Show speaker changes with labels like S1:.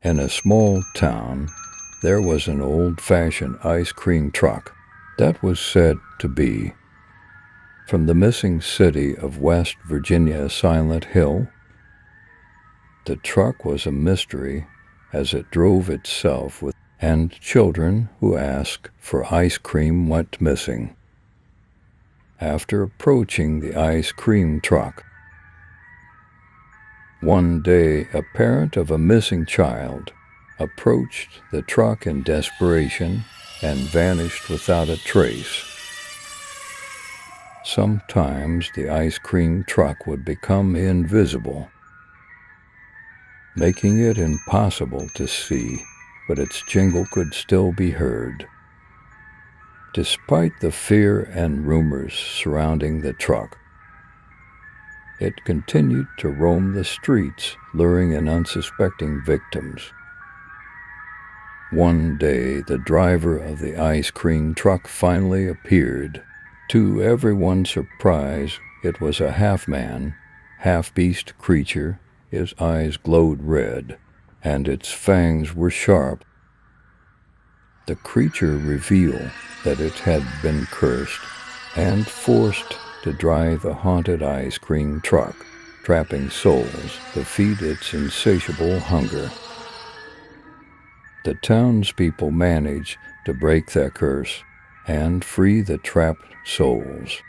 S1: In a small town, there was an old-fashioned ice cream truck that was said to be from the missing city of West Virginia, Silent Hill. The truck was a mystery as it drove itself and children who asked for ice cream went missing. After approaching the ice cream truck, one day a parent of a missing child approached the truck in desperation and vanished without a trace. Sometimes the ice cream truck would become invisible, making it impossible to see, but its jingle could still be heard. Despite the fear and rumors surrounding the truck, it continued to roam the streets, luring in unsuspecting victims. One day, the driver of the ice cream truck finally appeared. To everyone's surprise, it was a half-man, half-beast creature. His eyes glowed red, and its fangs were sharp. The creature revealed that it had been cursed and forced to drive a haunted ice cream truck, trapping souls to feed its insatiable hunger. The townspeople managed to break that curse and free the trapped souls.